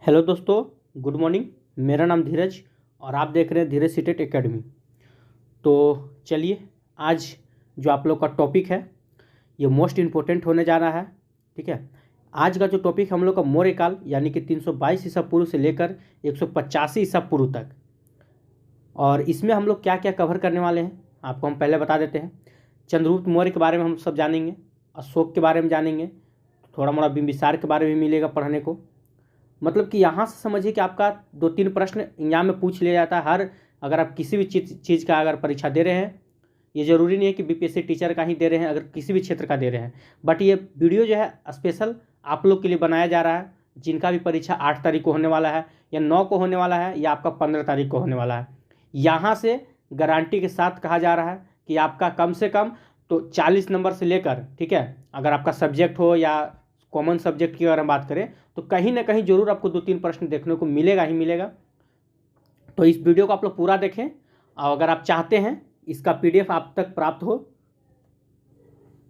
Hello दोस्तों, good morning. मेरा नाम धीरज और आप देख रहे हैं धीरज सीटेट एकेडमी। तो चलिए, आज जो आप लोग का टॉपिक है ये मोस्ट इम्पोर्टेंट होने जा रहा है। ठीक है, आज का जो टॉपिक हम लोग का मौर्य काल यानी कि 322 ईसा पूर्व से लेकर 185 ईसा पूर्व तक, और इसमें हम लोग क्या क्या कवर करने वाले हैं आपको हम पहले बता देते हैं। चंद्रगुप्त मौर्य के बारे में हम सब जानेंगे, अशोक के बारे में जानेंगे, थोड़ा मोड़ा बिंबिसार के बारे में मिलेगा पढ़ने को। मतलब कि यहाँ से समझिए कि आपका 2-3 प्रश्न एग्जाम में पूछ लिया जाता है हर, अगर आप किसी भी चीज़ का अगर परीक्षा दे रहे हैं। ये ज़रूरी नहीं है कि बीपीएससी टीचर का ही दे रहे हैं, अगर किसी भी क्षेत्र का दे रहे हैं। बट ये वीडियो जो है स्पेशल आप लोग के लिए बनाया जा रहा है, जिनका भी परीक्षा 8 तारीख को होने वाला है या 9 को होने वाला है या आपका 15 तारीख को होने वाला है। यहाँ से गारंटी के साथ कहा जा रहा है कि आपका कम से कम तो 40 नंबर से लेकर, ठीक है, अगर आपका सब्जेक्ट हो या कॉमन सब्जेक्ट की अगर हम बात करें तो कहीं ना कहीं जरूर आपको 2-3 प्रश्न देखने को मिलेगा ही मिलेगा। तो इस वीडियो को आप लोग पूरा देखें, और अगर आप चाहते हैं इसका पीडीएफ आप तक प्राप्त हो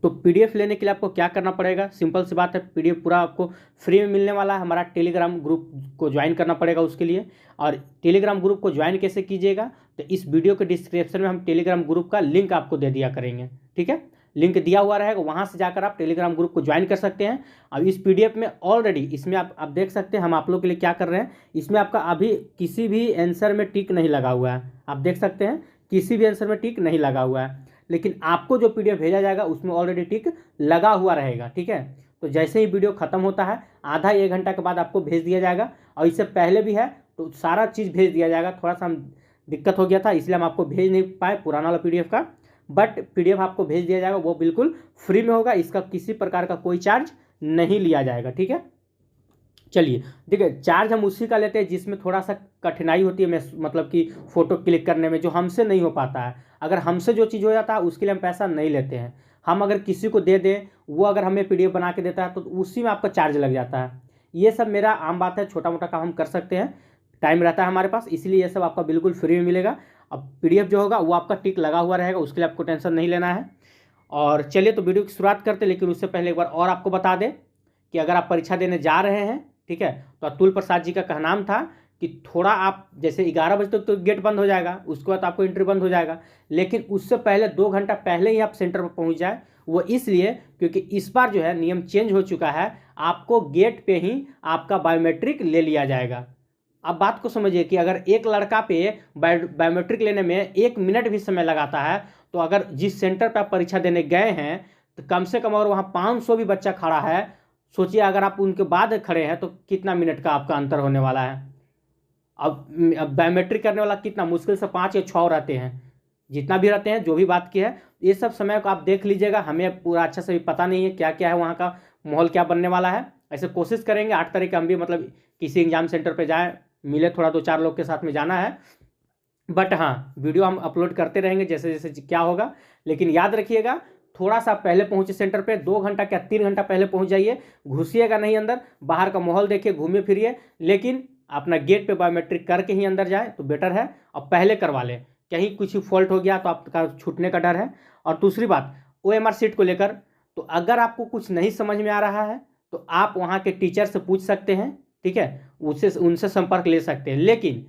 तो पीडीएफ लेने के लिए आपको क्या करना पड़ेगा, सिंपल सी बात है, पीडीएफ पूरा आपको फ्री में मिलने वाला है। हमारा टेलीग्राम ग्रुप को ज्वाइन करना पड़ेगा उसके लिए। और टेलीग्राम ग्रुप को ज्वाइन कैसे कीजिएगा, तो इस वीडियो के डिस्क्रिप्शन में हम टेलीग्राम ग्रुप का लिंक आपको दे दिया करेंगे। ठीक है, लिंक दिया हुआ रहेगा, वहाँ से जाकर आप टेलीग्राम ग्रुप को ज्वाइन कर सकते हैं। अब इस पीडीएफ में ऑलरेडी इसमें आप देख सकते हैं हम आप लोग के लिए क्या कर रहे हैं। इसमें आपका अभी किसी भी आंसर में टिक नहीं लगा हुआ है, आप देख सकते हैं किसी भी आंसर में टिक नहीं लगा हुआ है, लेकिन आपको जो पीडीएफ भेजा जाएगा उसमें ऑलरेडी टिक लगा हुआ रहेगा। ठीक है, तो जैसे ही वीडियो खत्म होता है आधा 1 घंटा के बाद आपको भेज दिया जाएगा, और इससे पहले भी है तो सारा चीज़ भेज दिया जाएगा। थोड़ा सा दिक्कत हो गया था इसलिए हम आपको भेज नहीं पाए पुराना वाला पीडीएफ का, बट पीडीएफ आपको भेज दिया जाएगा, वो बिल्कुल फ्री में होगा, इसका किसी प्रकार का कोई चार्ज नहीं लिया जाएगा। ठीक है, चलिए ठीक है, चार्ज हम उसी का लेते हैं जिसमें थोड़ा सा कठिनाई होती है, मतलब कि फ़ोटो क्लिक करने में, जो हमसे नहीं हो पाता है। अगर हमसे जो चीज़ हो जाता है उसके लिए हम पैसा नहीं लेते हैं। हम अगर किसी को दे दें, वो अगर हमें पीडीएफ बना के देता है तो उसी में आपका चार्ज लग जाता है। ये सब मेरा आम बात है, छोटा मोटा काम हम कर सकते हैं, टाइम रहता है हमारे पास, इसलिए ये सब आपका बिल्कुल फ्री में मिलेगा। अब पीडीएफ जो होगा वो आपका टिक लगा हुआ रहेगा, उसके लिए आपको टेंशन नहीं लेना है। और चलिए तो वीडियो की शुरुआत करते हैं, लेकिन उससे पहले एक बार और आपको बता दें कि अगर आप परीक्षा देने जा रहे हैं, ठीक है, तो अतुल प्रसाद जी का कहनाम था कि थोड़ा आप जैसे 11 बजे तक तो गेट बंद हो जाएगा, उसके बाद आपको एंट्री बंद हो जाएगा, लेकिन उससे पहले 2 घंटा पहले ही आप सेंटर पर पहुंच जाए। वो इसलिए क्योंकि इस बार जो है नियम चेंज हो चुका है, आपको गेट पे ही आपका बायोमेट्रिक ले लिया जाएगा। अब बात को समझिए कि अगर एक लड़का पे बायोमेट्रिक लेने में 1 मिनट भी समय लगाता है, तो अगर जिस सेंटर पर आप परीक्षा देने गए हैं तो कम से कम अगर वहाँ 500 भी बच्चा खड़ा है, सोचिए अगर आप उनके बाद खड़े हैं तो कितना मिनट का आपका अंतर होने वाला है। अब बायोमेट्रिक करने वाला कितना मुश्किल से 5 या 6 रहते हैं, जितना भी रहते हैं, जो भी बात की है, ये सब समय को आप देख लीजिएगा। हमें पूरा अच्छा से भी पता नहीं है क्या क्या है वहाँ का माहौल क्या बनने वाला है। ऐसे कोशिश करेंगे 8 तारीख हम भी मतलब किसी एग्जाम सेंटर पर जाएँ, मिले, थोड़ा 2-4 लोग के साथ में जाना है। बट हाँ, वीडियो हम अपलोड करते रहेंगे जैसे जैसे क्या होगा। लेकिन याद रखिएगा, थोड़ा सा पहले पहुंचे सेंटर पे, 2 घंटा क्या 3 घंटा पहले पहुंच जाइए, घुसिएगा नहीं अंदर, बाहर का माहौल देखिए, घूमिए फिरिए, लेकिन अपना गेट पे बायोमेट्रिक करके ही अंदर जाए तो बेटर है। और पहले करवा लें, कहीं कुछ फॉल्ट हो गया तो आपका छूटने का डर है। और दूसरी बात, OMR सीट को लेकर, तो अगर आपको कुछ नहीं समझ में आ रहा है तो आप वहाँ के टीचर से पूछ सकते हैं, ठीक है, उनसे संपर्क ले सकते हैं। लेकिन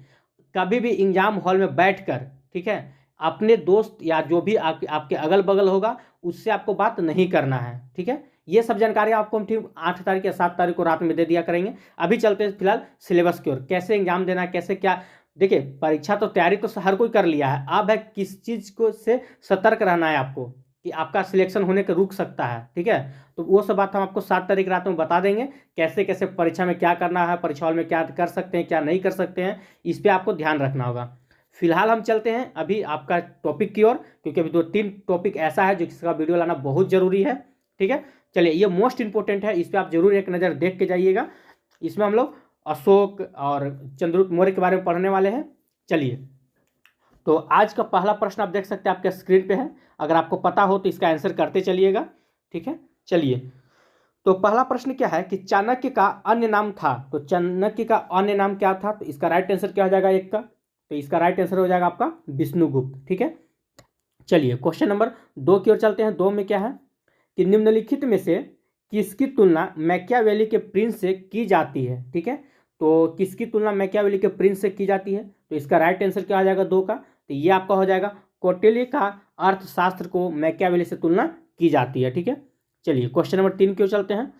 कभी भी एग्जाम हॉल में बैठकर, ठीक है, अपने दोस्त या जो भी आपके अगल बगल होगा उससे आपको बात नहीं करना है। ठीक है, ये सब जानकारी आपको हम ठीक 8 तारीख या 7 तारीख को रात में दे दिया करेंगे। अभी चलते हैं फिलहाल सिलेबस की ओर, कैसे एग्जाम देना है, कैसे क्या। देखिए, परीक्षा तो तैयारी तो हर कोई कर लिया है, अब है किस चीज़ को से सतर्क रहना है आपको कि आपका सिलेक्शन होने के रुक सकता है। ठीक है, तो वो सब बात हम आपको 7 तारीख रात में बता देंगे, कैसे कैसे परीक्षा में क्या करना है, परीक्षा हॉल में क्या कर सकते हैं, क्या नहीं कर सकते हैं, इस पर आपको ध्यान रखना होगा। फिलहाल हम चलते हैं अभी आपका टॉपिक की ओर, क्योंकि अभी 2-3 टॉपिक ऐसा है जिसका वीडियो लाना बहुत ज़रूरी है। ठीक है, चलिए, ये मोस्ट इंपॉर्टेंट है, इस पर आप जरूर एक नज़र देख के जाइएगा। इसमें हम लोग अशोक और चंद्रगुप्त मौर्य के बारे में पढ़ने वाले हैं। चलिए, तो आज का पहला प्रश्न आप देख सकते हैं आपके स्क्रीन पे है, अगर आपको पता हो तो इसका आंसर करते चलिएगा। ठीक है, चलिए, तो पहला प्रश्न क्या है कि चाणक्य का अन्य नाम था, तो चाणक्य का अन्य नाम क्या था, तो इसका राइट आंसर क्या हो जाएगा एक का, तो इसका राइट आंसर हो जाएगा आपका विष्णुगुप्त। ठीक है, चलिए क्वेश्चन नंबर 2 की ओर चलते हैं। 2 में क्या है कि निम्नलिखित में से किसकी तुलना मैकियावेली के प्रिंस से की जाती है। ठीक है, तो किसकी तुलना मैकियावेली के प्रिंस से की जाती है? तो इसका राइट आंसर क्या आ जाएगा 2 का, तो ये आपका हो जाएगा कौटिल्य का अर्थशास्त्र को मैकियावेली से तुलना की जाती है। ठीक है, चलिए क्वेश्चन नंबर 3 क्यों चलते हैं।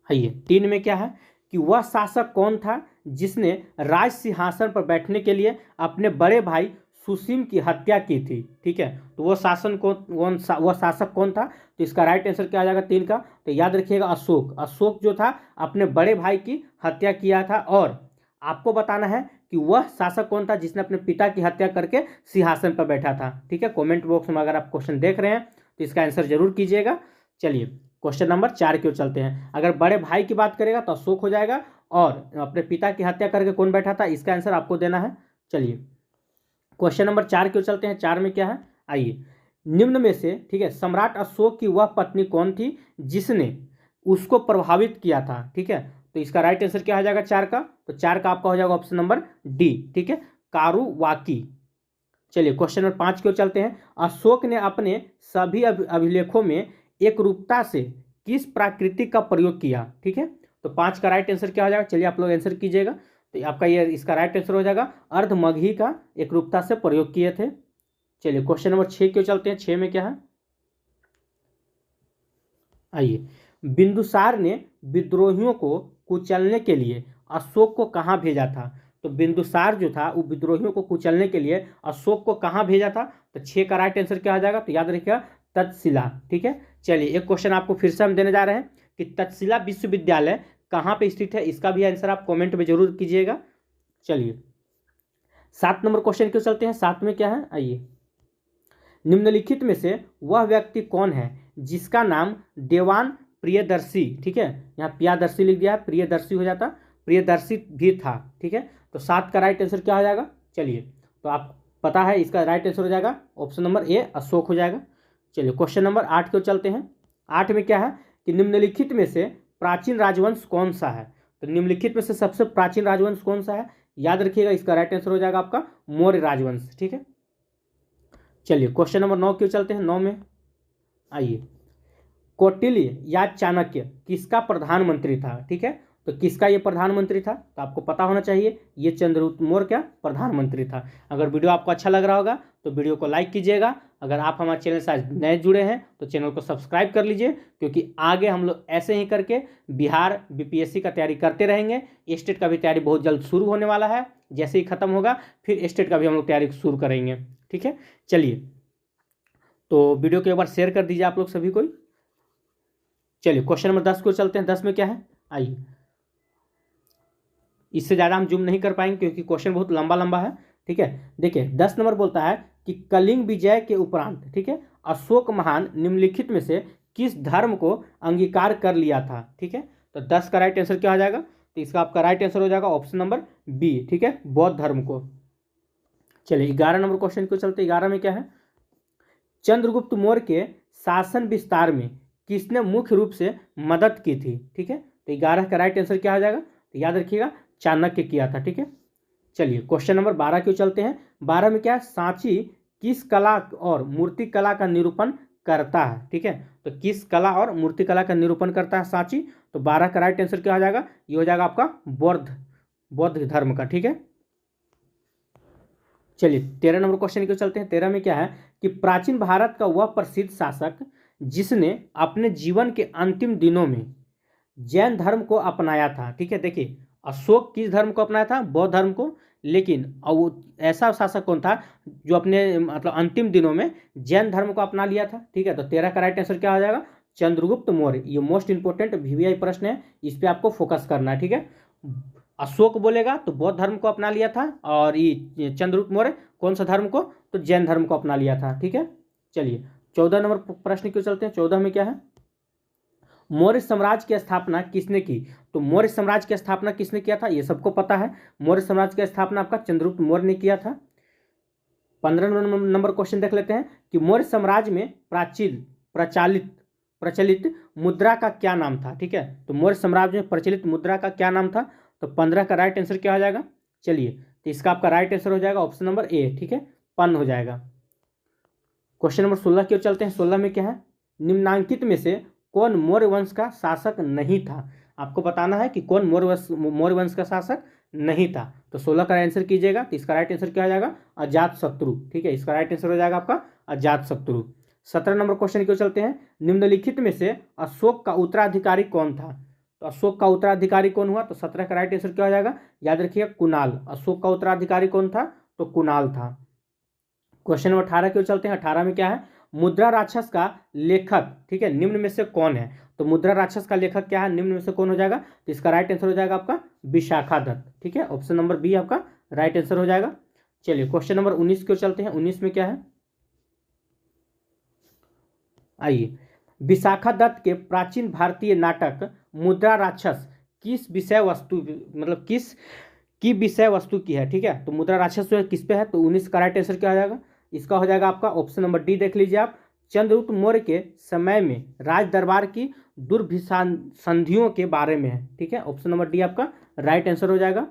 आइए 3 में क्या है कि वह शासक कौन था जिसने राज सिंहासन पर बैठने के लिए अपने बड़े भाई सुसीम की हत्या की थी। ठीक है, तो वो वह शासक कौन था? तो इसका राइट आंसर क्या आ जाएगा 3 का, तो याद रखिएगा अशोक। अशोक जो था अपने बड़े भाई की हत्या किया था, और आपको बताना है कि वह शासक कौन था जिसने अपने पिता की हत्या करके सिंहासन पर बैठा था। ठीक है, कमेंट बॉक्स में अगर आप क्वेश्चन देख रहे हैं तो इसका आंसर जरूर कीजिएगा। चलिए क्वेश्चन नंबर 4 की ओर चलते हैं। अगर बड़े भाई की बात करेगा तो अशोक हो जाएगा, और अपने पिता की हत्या करके कौन बैठा था, इसका आंसर आपको देना है। चलिए क्वेश्चन नंबर 4 की ओर चलते हैं। 4 में क्या है, आइए निम्न में से, ठीक है, सम्राट अशोक की वह पत्नी कौन थी जिसने उसको प्रभावित किया था? ठीक है, तो इसका राइट आंसर क्या आ जाएगा 4 का, तो 4 का आपका हो जाएगा ऑप्शन नंबर डी। ठीक है, कारुवाकी। चलिए क्वेश्चन नंबर 5 की ओर चलते हैं। अशोक ने अपने सभी अभिलेखों में एक रूपता से किस प्राकृतिक का प्रयोग किया? ठीक है, तो 5 का राइट आंसर क्या हो जाएगा, चलिए आप लोग आंसर कीजिएगा। तो आपका ये इसका राइट आंसर हो जाएगा अर्धमगही का एक रूपता से प्रयोग किए थे। चलिए क्वेश्चन नंबर 6 क्यों चलते हैं। 6 में क्या है, आइए बिंदुसार ने विद्रोहियों को कुचलने के लिए अशोक को कहाँ भेजा था? तो बिंदुसार जो था वो विद्रोहियों को कुचलने के लिए अशोक को कहाँ भेजा था? तो 6 का राइट आंसर क्या आ जाएगा, तो याद रखिएगा तक्षशिला। ठीक है, चलिए एक क्वेश्चन आपको फिर से हम देने जा रहे हैं कि तक्षशिला विश्वविद्यालय कहाँ पे स्थित है, इसका भी आंसर आप कमेंट में जरूर कीजिएगा। चलिए 7 नंबर क्वेश्चन क्यों चलते हैं। 7 में क्या है, आइए निम्नलिखित में से वह व्यक्ति कौन है जिसका नाम देवान प्रियदर्शी, ठीक है, यहाँ प्रियदर्शी लिख दिया है, प्रियदर्शी हो जाता, प्रियदर्शी भी था। ठीक है, तो 7 का राइट आंसर क्या हो जाएगा, चलिए तो आप पता है इसका राइट आंसर हो जाएगा ऑप्शन नंबर ए अशोक हो जाएगा। चलिए क्वेश्चन नंबर 8 को चलते हैं। 8 में क्या है कि निम्नलिखित में से प्राचीन राजवंश कौन सा है? तो निम्नलिखित में से सबसे प्राचीन राजवंश कौन सा है, याद रखिएगा इसका राइट आंसर हो जाएगा आपका मौर्य राजवंश। ठीक है, चलिए क्वेश्चन नंबर 9 क्यों चलते हैं। 9 में आइए कौटिल्य या चाणक्य किसका प्रधानमंत्री था? ठीक है, तो किसका ये प्रधानमंत्री था, तो आपको पता होना चाहिए ये चंद्रगुप्त मौर्य क्या प्रधानमंत्री था। अगर वीडियो आपको अच्छा लग रहा होगा तो वीडियो को लाइक कीजिएगा। अगर आप हमारे चैनल से आज नए जुड़े हैं तो चैनल को सब्सक्राइब कर लीजिए, क्योंकि आगे हम लोग ऐसे ही करके बिहार बीपीएससी का तैयारी करते रहेंगे। स्टेट का भी तैयारी बहुत जल्द शुरू होने वाला है, जैसे ही खत्म होगा फिर स्टेट का भी हम लोग तैयारी शुरू करेंगे। ठीक है, चलिए तो वीडियो को एक बार शेयर कर दीजिए आप लोग सभी को। चलिए क्वेश्चन नंबर 10 को चलते हैं। 10 में क्या है, आइए इससे ज़्यादा हम जूम नहीं कर पाएंगे क्योंकि क्वेश्चन बहुत लंबा लंबा है। ठीक है, देखिए 10 नंबर बोलता है कि कलिंग विजय के उपरांत, ठीक है, अशोक महान निम्नलिखित में से किस धर्म को अंगीकार कर लिया था? ठीक है, तो 10 का राइट आंसर क्या हो जाएगा, तो इसका आपका राइट आंसर हो जाएगा ऑप्शन नंबर बी। ठीक है, बौद्ध धर्म को। चलिए 11 नंबर क्वेश्चन को चलते। 11 में क्या है, चंद्रगुप्त मौर्य के शासन विस्तार में किसने मुख्य रूप से मदद की थी? ठीक है, तो 11 का राइट आंसर क्या हो जाएगा, तो याद रखिएगा चाणक्य किया था। ठीक है, चलिए क्वेश्चन नंबर 12 क्यों चलते हैं। 12 में क्या है, सांची किस कला और मूर्ति कला का निरूपण करता है? ठीक है, तो किस कला और मूर्ति कला का निरूपण करता है सांची, तो 12 का राइट आंसर क्या हो जाएगा, ये हो जाएगा आपका बौद्ध धर्म का। ठीक है, चलिए 13 नंबर क्वेश्चन क्यों चलते हैं। 13 में क्या है कि प्राचीन भारत का वह प्रसिद्ध शासक जिसने अपने जीवन के अंतिम दिनों में जैन धर्म को अपनाया था। ठीक है, देखिए अशोक किस धर्म को अपनाया था, बौद्ध धर्म को, लेकिन वो ऐसा शासक कौन था जो अपने मतलब अंतिम दिनों में जैन धर्म को अपना लिया था? ठीक है, तो 13 का राइट आंसर क्या हो जाएगा, चंद्रगुप्त मौर्य। ये मोस्ट इंपोर्टेंट वीवीआई प्रश्न है, इस पर आपको फोकस करना है। ठीक है, अशोक बोलेगा तो बौद्ध धर्म को अपना लिया था, और ये चंद्रगुप्त मौर्य कौन सा धर्म को, तो जैन धर्म को अपना लिया था। ठीक है, चलिए 14 नंबर प्रश्न क्यों चलते हैं। 14 में क्या है, मौर्य साम्राज्य की स्थापना किसने की? तो मौर्य साम्राज्य की स्थापना किसने किया था, ये सबको पता है। मौर्य साम्राज्य की स्थापना आपका चंद्रगुप्त मौर्य ने किया था। 15 नंबर क्वेश्चन देख लेते हैं कि मौर्य साम्राज्य में प्रचलित मुद्रा का क्या नाम था? ठीक है, तो मौर्य साम्राज्य में प्रचलित मुद्रा का क्या नाम था, तो 15 का राइट आंसर क्या हो जाएगा, चलिए तो इसका आपका राइट आंसर हो जाएगा ऑप्शन नंबर ए। ठीक है, पन हो जाएगा। क्वेश्चन नंबर 16 की ओर चलते हैं। 16 में क्या है, निम्नांकित में से कौन मौर्य वंश का शासक नहीं था? आपको बताना है कि कौन मौर्य वंश का शासक नहीं था। तो 16 का आंसर कीजिएगा। तो इसका राइट आंसर क्या हो जाएगा? अजातशत्रु। ठीक है, इसका राइट आंसर हो जाएगा आपका अजातशत्रु। 17 नंबर क्वेश्चन क्यों चलते हैं। निम्नलिखित में से अशोक का उत्तराधिकारी कौन था? तो अशोक का उत्तराधिकारी कौन हुआ? तो 17 का राइट आंसर क्या हो जाएगा? याद रखिएगा, कुणाल। अशोक का उत्तराधिकारी कौन था? तो कुणाल था। क्वेश्चन नंबर 18 क्यों चलते हैं। 18 में क्या है? मुद्रा राक्षस का लेखक, ठीक है, निम्न में से कौन है? तो मुद्रा राक्षस का लेखक क्या है? निम्न में से कौन हो जाएगा? तो इसका राइट आंसर हो जाएगा आपका विशाखादत्त। ठीक है, ऑप्शन नंबर बी आपका राइट आंसर हो जाएगा। चलिए क्वेश्चन नंबर 19 क्यों चलते हैं। 19 में क्या है? आइए, विशाखादत्त के प्राचीन भारतीय नाटक मुद्रा राक्षस किस विषय वस्तु, मतलब किस की विषय वस्तु की है? ठीक है, तो मुद्रा राक्षस जो है किस पे है? तो 19 का राइट आंसर क्या हो जाएगा? इसका हो जाएगा आपका ऑप्शन नंबर डी। देख लीजिए आप, चंद्रगुप्त मौर्य के समय में राज दरबार की दुर्भिसंधियों के बारे में है। ठीक है, ऑप्शन नंबर डी आपका राइट आंसर हो जाएगा।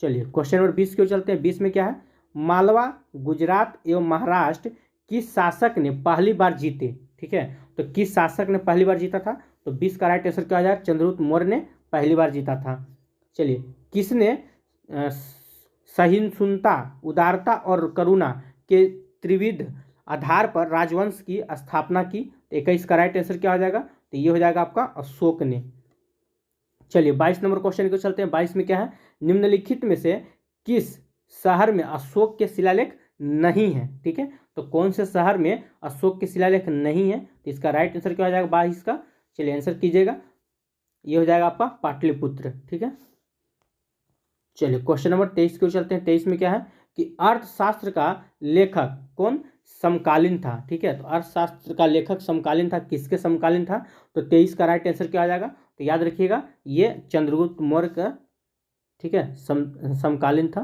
चलिए क्वेश्चन नंबर 20 क्यों चलते हैं। 20 में क्या है? मालवा, गुजरात एवं महाराष्ट्र किस शासक ने पहली बार जीते? ठीक है, तो किस शासक ने पहली बार जीता था? तो 20 का राइट आंसर क्या हो जाएगा? चंद्रगुप्त मौर्य ने पहली बार जीता था। चलिए, किसने सहिष्णुता, उदारता और करुणा के त्रिविध आधार पर राजवंश की स्थापना की? तो 21 का राइट आंसर क्या हो जाएगा? तो ये हो जाएगा आपका अशोक ने। चलिए 22 नंबर क्वेश्चन को चलते हैं। 22 में क्या है? निम्नलिखित में से किस शहर में अशोक के शिलालेख नहीं है? ठीक है, तो कौन से शहर में अशोक के शिलालेख नहीं है? तो इसका राइट आंसर क्या हो जाएगा 22 का? चलिए आंसर कीजिएगा, ये हो जाएगा आपका पाटलिपुत्र। ठीक है, चलिए क्वेश्चन नंबर 23 को चलते हैं। 23 में क्या है कि अर्थशास्त्र का लेखक कौन समकालीन था? ठीक है, तो अर्थशास्त्र का लेखक समकालीन था, किसके समकालीन था? तो 23 का राइट आंसर क्या आ जाएगा? तो याद रखिएगा, ये चंद्रगुप्त मौर्य का, ठीक है, समकालीन था।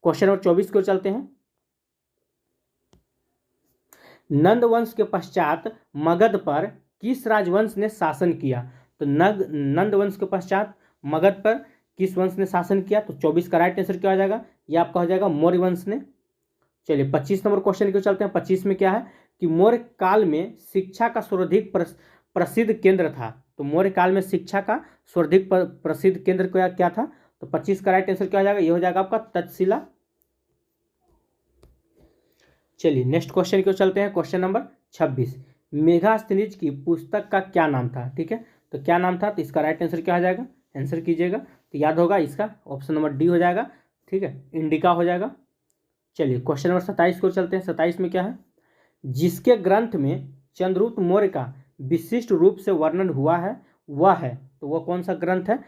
क्वेश्चन नंबर 24 को चलते हैं। नंद वंश के पश्चात मगध पर किस राजवंश ने शासन किया? तो नंद वंश के पश्चात मगध पर किस वंश ने शासन किया? तो 24 का राइट आंसर क्या हो जाएगा? ये आपका हो जाएगा मौर्य वंश ने। चलिए 25 नंबर क्वेश्चन को चलते हैं। 25 में क्या है कि मौर्य काल में शिक्षा का सर्वाधिक प्रसिद्ध केंद्र था। तो मौर्य काल में शिक्षा का सर्वाधिक प्रसिद्ध केंद्र क्या था? तो 25 का राइट आंसर क्या हो जाएगा? ये हो जाएगा आपका तक्षशिला। चलिए नेक्स्ट क्वेश्चन को चलते हैं। क्वेश्चन नंबर 26, मेगास्थनीज की पुस्तक का क्या नाम था? ठीक है, तो क्या नाम था? तो इसका राइट आंसर क्या हो जाएगा? आंसर कीजिएगा, तो याद होगा इसका ऑप्शन नंबर डी हो जाएगा। ठीक है, इंडिका हो जाएगा। चलिए क्वेश्चन नंबर 27 को चलते हैं। 27 में क्या है? जिसके ग्रंथ में चंद्रगुप्त मौर्य का विशिष्ट रूप से वर्णन हुआ है वह है, तो वह कौन सा ग्रंथ है?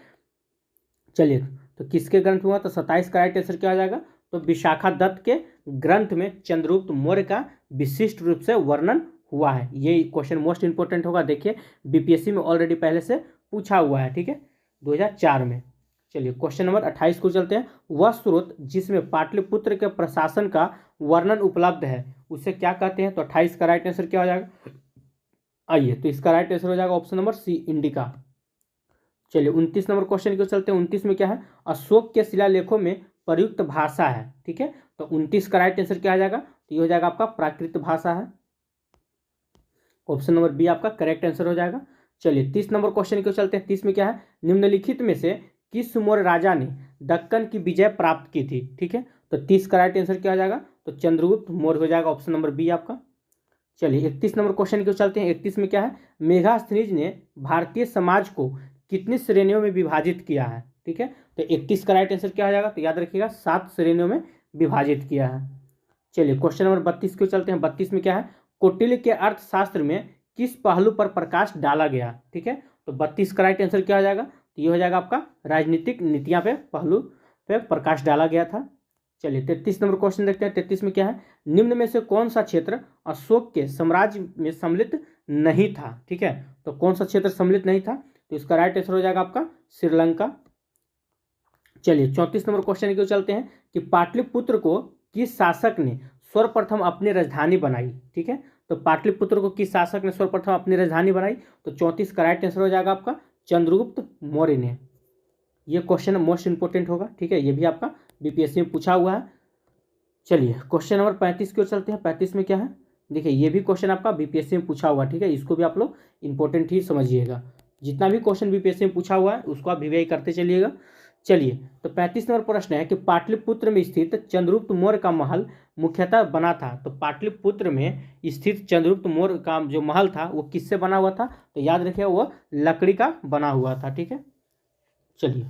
चलिए, तो किसके ग्रंथ में हुआ? तो 27 का राइट आंसर क्या हो जाएगा? तो विशाखादत्त के ग्रंथ में चंद्रगुप्त मौर्य का विशिष्ट रूप से वर्णन हुआ है। ये क्वेश्चन मोस्ट इंपोर्टेंट होगा। देखिए बीपीएससी में ऑलरेडी पहले से पूछा हुआ है। ठीक है, 2004 में। चलिए क्वेश्चन नंबर 28 को चलते हैं। वह स्रोत जिसमें पाटलिपुत्र के प्रशासन का वर्णन उपलब्ध है उसे क्या कहते हैं? तो 28 का राइट आंसर क्या हो जाएगा? आइए, तो इसका राइट आंसर हो जाएगा ऑप्शन नंबर सी, इंडिका। चलिए 29 नंबर क्वेश्चन को चलते हैं। 29 में क्या है? अशोक के शिलालेखों में प्रयुक्त भाषा है। ठीक है, तो 29 का राइट आंसर क्या आ जाएगा? तो ये हो जाएगा आपका प्राकृत भाषा है। ऑप्शन नंबर बी आपका करेक्ट आंसर हो जाएगा। चलिए 30 नंबर क्वेश्चन को चलते हैं। 30 में क्या है? निम्नलिखित में से किस मौर्य राजा ने दक्कन की विजय प्राप्त की थी? ठीक है, तो 30 का राइट आंसर क्या हो जाएगा? तो चंद्रगुप्त मौर्य हो जाएगा, ऑप्शन नंबर बी आपका। चलिए 31 नंबर क्वेश्चन को चलते हैं। 31 में क्या है? मेगास्थनीज ने भारतीय समाज को कितनी श्रेणियों में विभाजित किया है? ठीक है, तो 31 का राइट आंसर क्या हो जाएगा? तो याद रखिएगा 7 श्रेणियों में विभाजित किया है। चलिए क्वेश्चन नंबर 32 को चलते हैं। 32 में क्या है? कौटिल्य के अर्थशास्त्र में किस पहलू पर प्रकाश डाला गया? ठीक है, तो 32 का राइट आंसर क्या हो जाएगा? तो ये हो जाएगा आपका राजनीतिक नीतियां पे पहलू पे प्रकाश डाला गया था। चलिए 33 नंबर क्वेश्चन देखते हैं। 33 में क्या है? निम्न में से कौन सा क्षेत्र अशोक के साम्राज्य में सम्मिलित नहीं था? ठीक है, तो कौन सा क्षेत्र सम्मिलित नहीं था? तो इसका राइट आंसर हो जाएगा आपका श्रीलंका। चलिए 34 नंबर क्वेश्चन की चलते हैं कि पाटलिपुत्र को किस शासक ने सर्वप्रथम अपनी राजधानी बनाई? ठीक है, तो पाटलिपुत्र को किस शासक ने सर्वप्रथम अपनी राजधानी बनाई? तो 34 का राइट आंसर हो जाएगा आपका चंद्रगुप्त मौर्य ने। ये क्वेश्चन मोस्ट इंपोर्टेंट होगा। ठीक है, ये भी आपका बीपीएससी में पूछा हुआ है। चलिए क्वेश्चन नंबर 35 की ओर चलते हैं। 35 में क्या है? देखिए ये भी क्वेश्चन आपका बीपीएससी में पूछा हुआ। ठीक है, इसको भी आप लोग इंपॉर्टेंट ही समझिएगा। जितना भी क्वेश्चन बीपीएससी में पूछा हुआ है उसको आप वीवीआई करते चलिएगा। चलिए, तो 35 नंबर प्रश्न है कि पाटलिपुत्र में स्थित चंद्रगुप्त मौर्य का महल मुख्यतः बना था। तो पाटलिपुत्र में स्थित चंद्रगुप्त मौर्य का जो महल था वो किससे बना हुआ था? तो याद रखिए वो लकड़ी का बना हुआ था। ठीक है, चलिए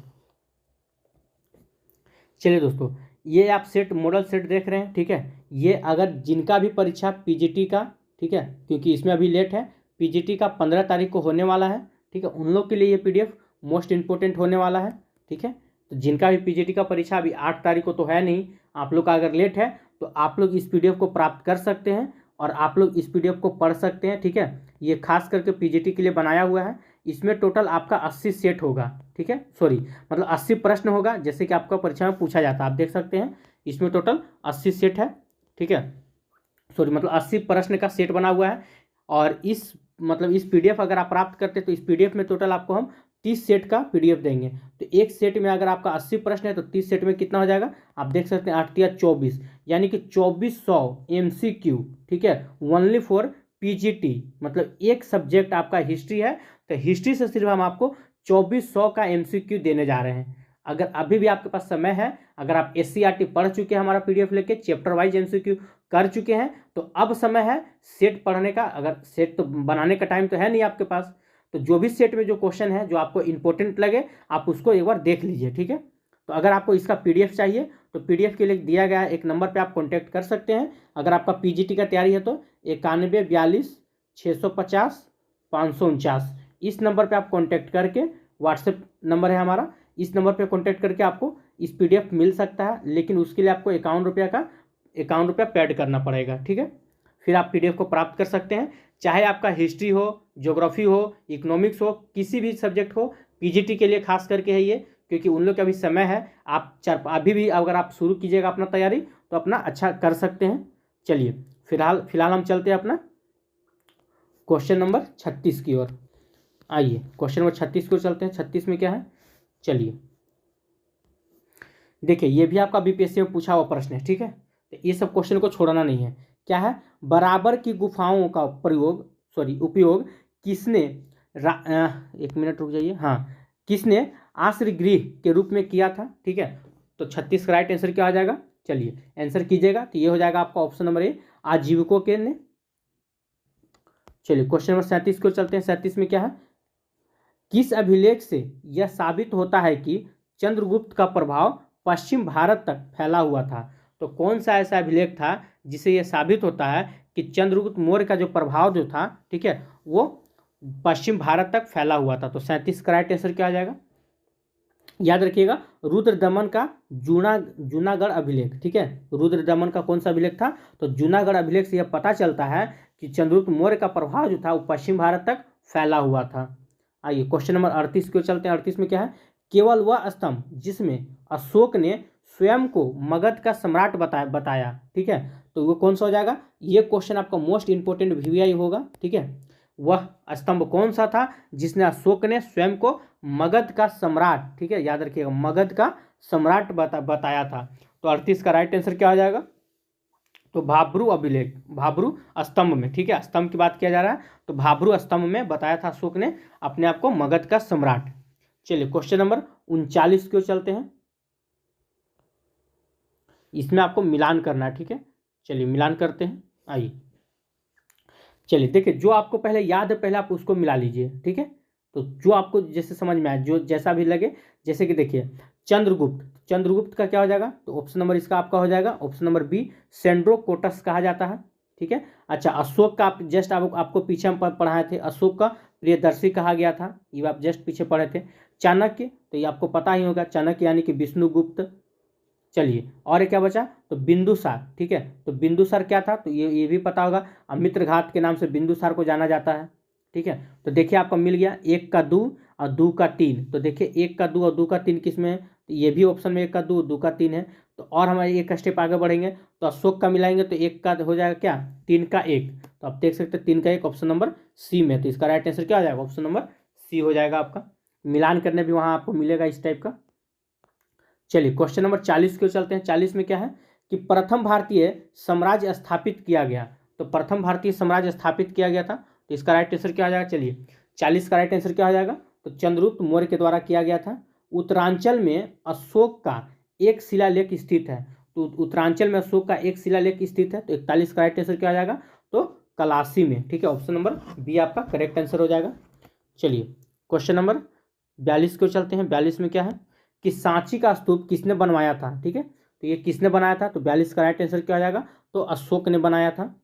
दोस्तों, ये आप सेट मॉडल सेट देख रहे हैं। ठीक है, ये अगर जिनका भी परीक्षा पीजीटी का, ठीक है, क्योंकि इसमें अभी लेट है, पीजीटी का 15 तारीख को होने वाला है। ठीक है, उन लोग के लिए ये पीडीएफ मोस्ट इंपोर्टेंट होने वाला है। ठीक है, तो जिनका भी पीजीटी का परीक्षा अभी 8 तारीख को तो है नहीं, आप लोग का अगर लेट है तो आप लोग इस पीडीएफ को प्राप्त कर सकते हैं और आप लोग इस पीडीएफ को पढ़ सकते हैं। ठीक है, ये खास करके पीजीटी के लिए बनाया हुआ है। इसमें टोटल आपका 80 सेट होगा। ठीक है, सॉरी, मतलब 80 प्रश्न होगा, जैसे कि आपका परीक्षा में पूछा जाता है। आप देख सकते हैं इसमें टोटल 80 सेट है। ठीक है, सॉरी, मतलब 80 प्रश्न का सेट बना हुआ है। और इस पीडीएफ अगर आप प्राप्त करते हैं तो इस पीडीएफ में टोटल आपको हम 30 सेट का पीडीएफ देंगे। तो एक सेट में अगर आपका 80 प्रश्न है तो 30 सेट में कितना हो जाएगा? आप देख सकते हैं 8 या 24, यानी कि 2400 MCQ। ठीक है, ओनली फॉर पीजीटी, मतलब एक सब्जेक्ट आपका हिस्ट्री है तो हिस्ट्री से सिर्फ हम आपको 2400 का MCQ देने जा रहे हैं। अगर अभी भी आपके पास समय है, अगर आप SCRT पढ़ चुके हैं, हमारा पीडीएफ लेके चैप्टर वाइज MCQ कर चुके हैं, तो अब समय है सेट पढ़ने का। अगर सेट तो बनाने का टाइम तो है नहीं आपके पास, तो जो भी सेट में जो क्वेश्चन है जो आपको इंपॉर्टेंट लगे आप उसको एक बार देख लीजिए। ठीक है, तो अगर आपको इसका पीडीएफ चाहिए तो पीडीएफ के लिए दिया गया एक नंबर पे आप कॉन्टैक्ट कर सकते हैं। अगर आपका पीजीटी का तैयारी है तो 91 42 650 549, इस नंबर पे आप कॉन्टैक्ट करके, व्हाट्सएप नंबर है हमारा, इस नंबर पे कॉन्टैक्ट करके आपको इस पीडीएफ मिल सकता है। लेकिन उसके लिए आपको 51 रुपया पेड करना पड़ेगा। ठीक है, फिर आप पीडीएफ को प्राप्त कर सकते हैं। चाहे आपका हिस्ट्री हो, ज्योग्राफी हो, इकोनॉमिक्स हो, किसी भी सब्जेक्ट हो, पीजीटी के लिए खास करके है ये, क्योंकि उन लोग का भी समय है। आप अभी भी अगर आप शुरू कीजिएगा अपना तैयारी तो अपना अच्छा कर सकते हैं। चलिए, फिलहाल हम चलते हैं अपना क्वेश्चन नंबर 36 की ओर। आइए क्वेश्चन नंबर 36 की ओर चलते हैं। 36 में क्या है, चलिए देखिए, ये भी आपका बीपीएससी में पूछा हुआ प्रश्न है। ठीक है, तो ये सब क्वेश्चन को छोड़ना नहीं है। क्या है? बराबर की गुफाओं का उपयोग किसने, एक मिनट रुक जाइए, हाँ, किसने आश्रय गृह के रूप में किया था? ठीक है, तो 36 का राइट आंसर क्या हो जाएगा? चलिए आंसर कीजिएगा, तो ये हो जाएगा आपका ऑप्शन नंबर ए, आजीविकों के ने। चलिए क्वेश्चन नंबर 37 को चलते हैं। 37 में क्या है, किस अभिलेख से यह साबित होता है कि चंद्रगुप्त का प्रभाव पश्चिम भारत तक फैला हुआ था? तो कौन सा ऐसा अभिलेख था जिससे यह साबित होता है कि चंद्रगुप्त मौर्य का जो प्रभाव जो था, ठीक है, वो पश्चिम भारत तक फैला हुआ था? तो 37 का राइट आंसर क्या आ जाएगा? याद रखिएगा, रुद्रदमन का जूनागढ़ अभिलेख। ठीक है, रुद्रदमन का कौन सा अभिलेख था? तो जूनागढ़ अभिलेख से यह पता चलता है कि चंद्रगुप्त मौर्य का प्रभाव जो था वो पश्चिम भारत तक फैला हुआ था। आइए क्वेश्चन नंबर 38 को चलते हैं। 38 में क्या है, केवल वह स्तंभ जिसमें अशोक ने स्वयं को मगध का सम्राट बताया। ठीक है, तो वो कौन सा हो जाएगा? ये क्वेश्चन आपका मोस्ट इंपोर्टेंट वीवीआई होगा। ठीक है, वह स्तंभ कौन सा था जिसने अशोक ने स्वयं को मगध का सम्राट, ठीक है, याद रखिएगा, मगध का सम्राट बताया था? तो 38 का राइट आंसर क्या हो जाएगा? तो भाब्रू अभिलेख, भाब्रू स्तंभ में। ठीक है, स्तंभ की बात किया जा रहा है, तो भाब्रू स्तंभ में बताया था अशोक ने अपने आप को मगध का सम्राट। चलिए क्वेश्चन नंबर 39 की ओर चलते हैं। इसमें आपको मिलान करना है। ठीक है, चलिए मिलान करते हैं। आइए, चलिए देखिए, जो आपको पहले याद है पहले आप उसको मिला लीजिए। ठीक है, तो जो आपको जैसे समझ में आए, जो जैसा भी लगे, जैसे कि देखिए चंद्रगुप्त का क्या हो जाएगा? तो ऑप्शन नंबर इसका आपका हो जाएगा ऑप्शन नंबर बी, सेंड्रोकोटस कहा जाता है। ठीक है, अच्छा, अशोक का आप जस्ट आपको पीछे हम पढ़ाए थे, अशोक का प्रियदर्शी कहा गया था, ये आप जस्ट पीछे पढ़े थे। चाणक्य, तो ये आपको पता ही होगा, चाणक्य यानी कि विष्णुगुप्त। चलिए, और क्या बचा? तो बिंदुसार। ठीक है, तो बिंदुसार क्या था? तो ये भी पता होगा, मित्रघात के नाम से बिंदुसार को जाना जाता है। ठीक है, तो देखिए आपका मिल गया 1 का 2 और 2 का 3। तो देखिए 1 का 2 और 2 का 3 किस में है? तो ये भी ऑप्शन में 1 का 2 2 का 3 है। तो और हमारे एक स्टेप आगे बढ़ेंगे तो अशोक का मिलाएंगे तो 1 का हो जाएगा क्या? 3 का 1। तो आप देख सकते हैं 3 का 1 ऑप्शन नंबर सी में। तो इसका राइट आंसर क्या हो जाएगा? ऑप्शन नंबर सी हो जाएगा आपका। मिलान करने भी वहाँ आपको मिलेगा इस टाइप का। चलिए क्वेश्चन नंबर 40 की ओर चलते हैं। 40 में क्या है कि प्रथम भारतीय साम्राज्य स्थापित किया गया? तो प्रथम भारतीय साम्राज्य स्थापित किया गया था, तो इसका राइट आंसर क्या आ जाएगा? चलिए 40 का राइट आंसर क्या हो जाएगा? तो चंद्रगुप्त मौर्य के द्वारा किया गया था। उत्तरांचल में अशोक का एक शिलालेख स्थित है, तो उत्तरांचल में अशोक का एक शिलालेख स्थित है, तो 41 का राइट आंसर क्या हो जाएगा? तो कलासी में। ठीक है, ऑप्शन नंबर बी आपका करेक्ट आंसर हो जाएगा। चलिए क्वेश्चन नंबर 42 को चलते हैं। 42 में क्या है कि सांची का स्तूप किसने बनवाया था? ठीक है, तो ये किसने बनाया था? तो 42 का राइट आंसर क्या हो जाएगा? तो अशोक ने बनाया था।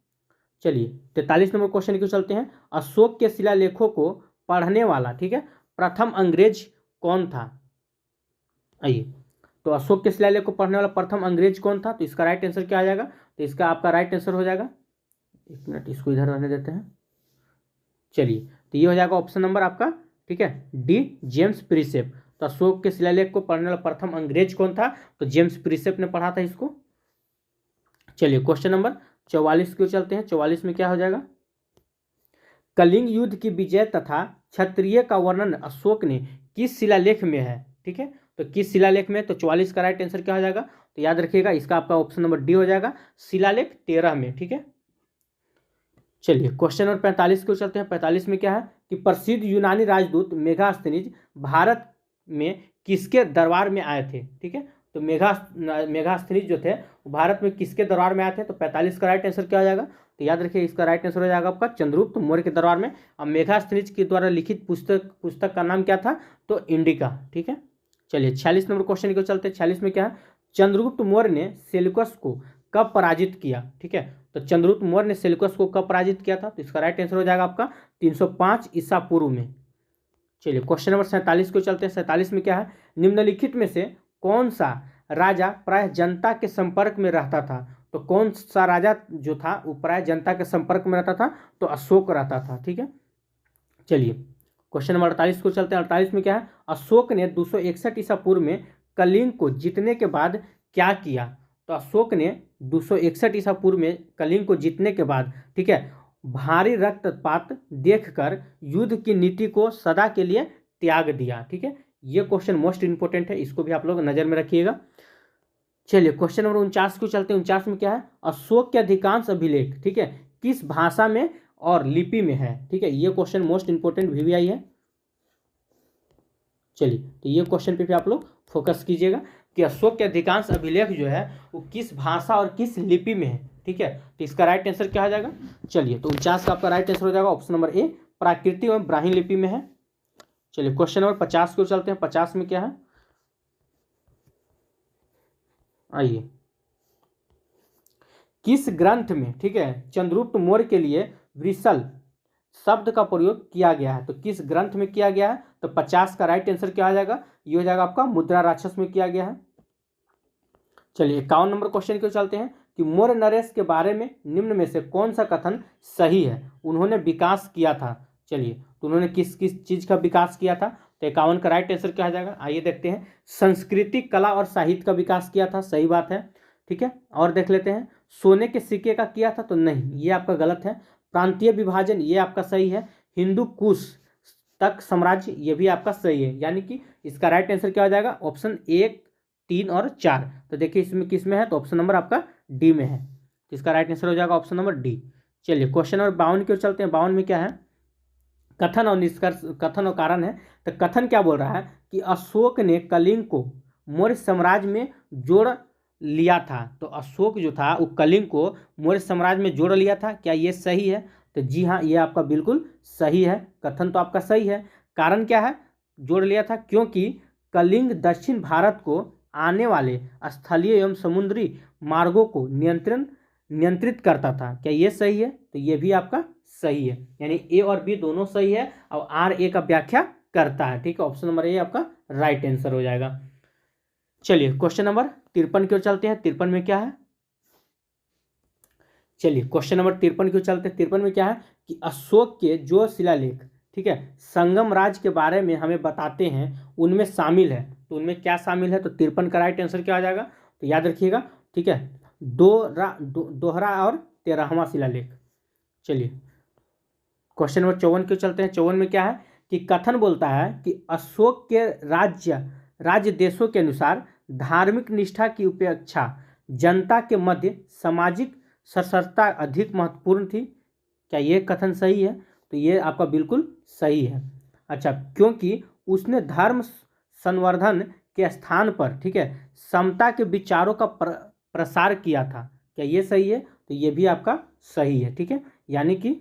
चलिए 43 नंबर क्वेश्चन को चलते हैं। अशोक के शिलालेखों को पढ़ने वाला, ठीक है, प्रथम अंग्रेज कौन था? आइए, तो अशोक के शिलालेख को पढ़ने वाला प्रथम अंग्रेज कौन था? तो इसका राइट आंसर क्या आ जाएगा? तो इसका आपका राइट आंसर हो जाएगा, एक मिनट इसको इधर रहने देते हैं। चलिए, तो ये हो जाएगा ऑप्शन नंबर आपका, ठीक है, डी, जेम्स प्रिसेप। तो अशोक के शिलालेख को पढ़ने वाला प्रथम अंग्रेज कौन था? तो जेम्स प्रिसेप ने पढ़ा था इसको। चलिए क्वेश्चन नंबर 44 को चलते हैं। 44 में क्या हो जाएगा? कलिंग युद्ध की विजय तथा क्षत्रिय का वर्णन अशोक ने किस शिलालेख में है? ठीक है, तो किस शिलालेख में? तो 44 का राइट आंसर क्या हो जाएगा? तो याद रखिएगा, इसका आपका ऑप्शन नंबर डी हो जाएगा, शिलालेख 13 में। ठीक है, चलिए क्वेश्चन नंबर 45 को चलते हैं। 45 में क्या है कि प्रसिद्ध यूनानी राजदूत मेगास्थनीज भारत में किसके दरबार में आए थे? ठीक है, तो मेगास्थनीज जो थे वो भारत में किसके दरबार में आए थे? तो 45 का राइट आंसर क्या हो जाएगा? तो याद रखिए, इसका राइट आंसर हो जाएगा आपका चंद्रगुप्त मौर्य के दरबार में। अब मेगास्थनीज के द्वारा लिखित पुस्तक का नाम क्या था? तो इंडिका। ठीक है, चलिए 46 नंबर क्वेश्चन को चलते हैं। 46 में क्या है? चंद्रगुप्त मौर्य ने सेल्यूकस को कब पराजित किया? ठीक है, तो चंद्रगुप्त मौर्य ने सेल्यूकस को कब पराजित किया था? तो इसका राइट आंसर हो जाएगा आपका 305 ईसा पूर्व में। चलिए क्वेश्चन नंबर 47 को चलते हैं। 47 में क्या है? निम्नलिखित में से कौन सा राजा प्रायः जनता के संपर्क में रहता था? तो कौन सा राजा जो था वो प्रायः जनता के संपर्क में रहता था? तो अशोक रहता था। ठीक है, चलिए क्वेश्चन नंबर 48 को चलते हैं। 48 में क्या है? अशोक ने 261 ईसा पूर्व में कलिंग को जीतने के बाद क्या किया? तो अशोक ने 261 ईसा पूर्व में कलिंग को जीतने के बाद, ठीक है, भारी रक्तपात देखकर युद्ध की नीति को सदा के लिए त्याग दिया। ठीक है, ये क्वेश्चन मोस्ट इंपोर्टेंट है, इसको भी आप लोग नजर में रखिएगा। चलिए क्वेश्चन नंबर 49 को चलते हैं। 49 में क्या है? अशोक के अधिकांश अभिलेख, ठीक है, किस भाषा में और लिपि में है? ठीक है, ये क्वेश्चन मोस्ट इंपोर्टेंट VVI है। चलिए, तो ये क्वेश्चन पे भी आप लोग फोकस कीजिएगा कि अशोक के अधिकांश अभिलेख जो है वो किस भाषा और किस लिपि में है। ठीक है, तो इसका राइट आंसर क्या हो जाएगा? चलिए, तो 49 का आपका राइट आंसर हो जाएगा ऑप्शन नंबर ए, प्राकृतिक एवं ब्राह्मी लिपि में है। चलिए क्वेश्चन नंबर 50 को चलते हैं। 50 में क्या है? आइए, किस ग्रंथ में, ठीक है, चंद्रगुप्त मौर्य के लिए वृषल शब्द का प्रयोग किया गया है? तो किस ग्रंथ में किया गया है? तो 50 का राइट आंसर क्या हो जाएगा? ये हो जाएगा आपका मुद्रा राक्षस में किया गया है। चलिए 51 नंबर क्वेश्चन को चलते हैं कि मौर्य नरेश के बारे में निम्न में से कौन सा कथन सही है? उन्होंने विकास किया था। चलिए, तो उन्होंने किस किस चीज का विकास किया था? तो 51 का राइट आंसर क्या हो जाएगा? आइए देखते हैं। संस्कृति, कला और साहित्य का विकास किया था, सही बात है। ठीक है, और देख लेते हैं। सोने के सिक्के का किया था, तो नहीं, ये आपका गलत है। प्रांतीय विभाजन, ये आपका सही है। हिंदू कुश तक साम्राज्य, ये भी आपका सही है, यानी कि इसका राइट आंसर क्या हो जाएगा? ऑप्शन 1, 3 और 4। तो देखिए इसमें किस में है? तो ऑप्शन नंबर आपका डी में है, तो इसका राइट आंसर हो जाएगा ऑप्शन नंबर डी। चलिए क्वेश्चन नंबर 52 की ओर चलते हैं। 52 में क्या है? कथन और निष्कर्ष, कथन और कारण है। तो कथन क्या बोल रहा है कि अशोक ने कलिंग को मौर्य साम्राज्य में जोड़ लिया था। तो अशोक जो था वो कलिंग को मौर्य साम्राज्य में जोड़ लिया था, क्या ये सही है? तो जी हाँ, ये आपका बिल्कुल सही है, कथन तो आपका सही है। कारण क्या है जोड़ लिया था? क्योंकि कलिंग दक्षिण भारत को आने वाले स्थलीय एवं समुद्री मार्गों को नियंत्रित करता था, क्या ये सही है? तो ये भी आपका सही है, यानी ए और बी दोनों सही है और आर ए का व्याख्या करता है। ठीक है, ऑप्शन नंबर ए आपका राइट आंसर हो जाएगा। चलिए क्वेश्चन नंबर 53 की ओर चलते हैं। 53 में क्या है? चलिए क्वेश्चन नंबर 53 की ओर चलते हैं। 53 में क्या है कि अशोक के जो शिलालेख, ठीक है, संगम राज के बारे में हमें बताते हैं उनमें शामिल है, तो उनमें क्या शामिल है? तो 53 का राइट आंसर क्या आ जाएगा? तो याद रखिएगा, ठीक है, दोहरा और 13वां शिलालेख। चलिए क्वेश्चन नंबर 54 की ओर चलते हैं। 54 में क्या है कि कथन बोलता है कि अशोक के राज्य देशों के अनुसार धार्मिक निष्ठा की उपेक्षा जनता के मध्य सामाजिक साक्षरता अधिक महत्वपूर्ण थी, क्या ये कथन सही है? तो ये आपका बिल्कुल सही है। अच्छा, क्योंकि उसने धर्म संवर्धन के स्थान पर, ठीक है, समता के विचारों का प्रसार किया था। क्या ये सही है? तो ये भी आपका सही है, ठीक है, यानी कि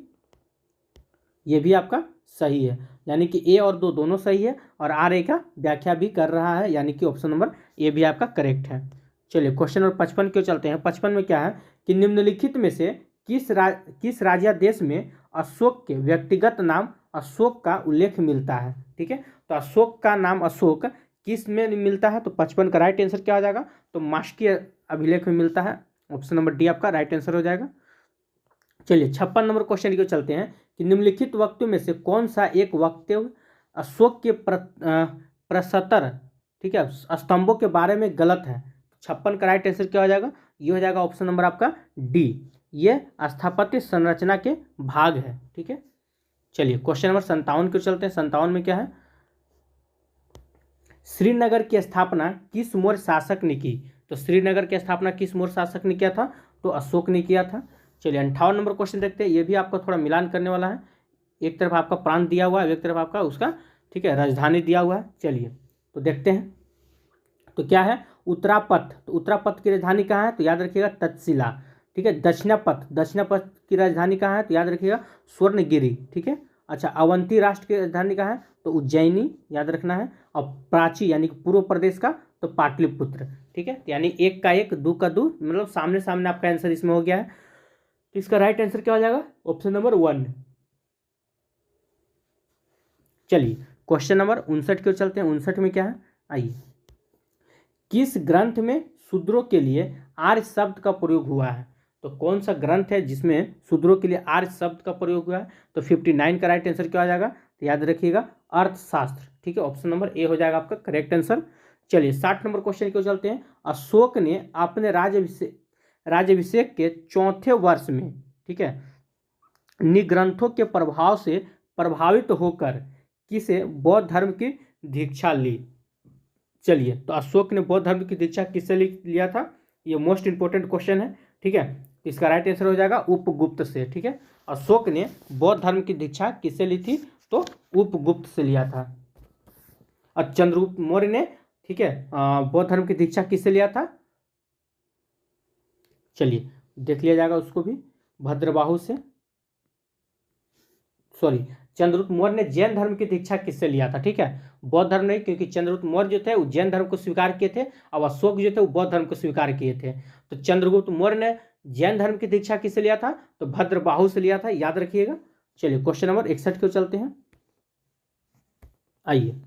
ये भी आपका सही है, यानी कि ए और दो दोनों सही है और आर ए का व्याख्या भी कर रहा है, यानी कि ऑप्शन नंबर ए भी आपका करेक्ट है। चलिए क्वेश्चन नंबर 55 क्यों चलते हैं। 55 में क्या है कि निम्नलिखित में से किस राज्यादेश में अशोक के व्यक्तिगत नाम अशोक का उल्लेख मिलता है। ठीक है, तो अशोक का नाम अशोक किस में मिलता है, तो 55 का राइट आंसर क्या हो जाएगा, तो मास्की अभिलेख में मिलता है। ऑप्शन नंबर डी आपका राइट आंसर हो जाएगा। चलिए 56 नंबर क्वेश्चन की ओर चलते हैं कि निम्नलिखित वक्तव्यों में से कौन सा एक वक्तव्य अशोक के प्रसतर, ठीक है, स्तंभों के बारे में गलत है। 56 का राइट आंसर क्या हो जाएगा, ये हो जाएगा ऑप्शन नंबर आपका डी, ये स्थापत्य संरचना के भाग है। ठीक है, चलिए क्वेश्चन नंबर 57 की ओर चलते हैं। 57 में क्या है, श्रीनगर की स्थापना किस मौर्य शासक ने की। तो श्रीनगर की स्थापना किस मौर्य शासक ने किया था, तो अशोक ने किया था। चलिए 58 नंबर क्वेश्चन देखते हैं, ये भी आपका थोड़ा मिलान करने वाला है। एक तरफ आपका प्रांत दिया हुआ है, एक तरफ आपका उसका, ठीक है, राजधानी दिया हुआ है। चलिए तो देखते हैं, तो क्या है, उत्तरापथ, तो उत्तरापथ की राजधानी कहाँ है, तो याद रखिएगा तक्षशिला। ठीक है, दक्षिणापथ की राजधानी कहाँ है, तो याद रखिएगा स्वर्णगिरी। ठीक है, अच्छा, अवंती राष्ट्र की राजधानी कहाँ है, तो उज्जैनी, याद रखना है। और प्राची यानी कि पूर्व प्रदेश का, तो पाटलिपुत्र। ठीक है, यानी एक का एक, दो का दो, मतलब सामने सामने आपका आंसर इसमें हो गया है। तो इसका राइट आंसर क्या हो जाएगा, ऑप्शन नंबर 1। चलिए क्वेश्चन नंबर 59 की ओर चलते हैं। 59 में क्या है, आइए, किस ग्रंथ में शूद्रों के लिए आर्य शब्द का प्रयोग हुआ है। तो कौन सा ग्रंथ है जिसमें शूद्रों के लिए आर्य शब्द का प्रयोग हुआ है, तो 59 का राइट आंसर क्या हो जाएगा, तो याद रखिएगा अर्थशास्त्र। ठीक है, ऑप्शन नंबर ए हो जाएगा आपका करेक्ट आंसर। चलिए 60 नंबर क्वेश्चन की ओर चलते हैं। अशोक ने अपने राज्याभिषेक के चौथे वर्ष में, ठीक है, निग्रंथों के प्रभाव से प्रभावित होकर किसे बौद्ध धर्म की दीक्षा ली। चलिए, तो अशोक ने बौद्ध धर्म की दीक्षा किससे लिया था, ये मोस्ट इंपोर्टेंट क्वेश्चन है। ठीक है, तो इसका राइट आंसर हो जाएगा उपगुप्त से। ठीक है, अशोक ने बौद्ध धर्म की दीक्षा किससे ली थी, तो उपगुप्त से लिया था। और चंद्रगुप्त मौर्य ने, ठीक है, बौद्ध धर्म की दीक्षा किससे लिया था, चलिए देख लिया जाएगा उसको भी, भद्रबाहु से, सॉरी, चंद्रगुप्त मौर्य ने जैन धर्म की दीक्षा किससे लिया था। ठीक है, बौद्ध धर्म नहीं, क्योंकि चंद्रगुप्त मौर्य जो थे वो जैन धर्म को स्वीकार किए थे, और अशोक जो थे वो बौद्ध धर्म को स्वीकार किए थे। तो चंद्रगुप्त मौर्य ने जैन धर्म की दीक्षा किससे लिया था, तो भद्रबाहु से लिया था, याद रखिएगा। चलिए क्वेश्चन नंबर 61 को चलते हैं। आइए,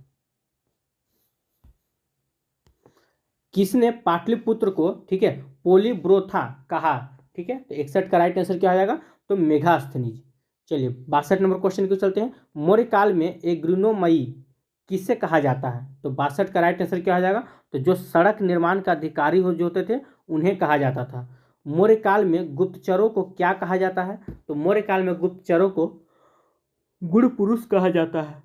किसने पाटलिपुत्र को, ठीक है, पोलीब्रोथा कहा। ठीक है, तो 61 का राइट आंसर क्या हो जाएगा, तो मेघास्थनीज। चलिए 62 नंबर क्वेश्चन को चलते हैं। मौर्य काल में एग्रोनोमई किससे कहा जाता है, तो 62 का राइट आंसर क्या हो जाएगा, तो जो सड़क निर्माण का अधिकारी जो होते थे उन्हें कहा जाता था। मौर्य काल में गुप्तचरों को क्या कहा जाता है, तो मौर्य काल में गुप्तचरों को गुण पुरुष कहा जाता है।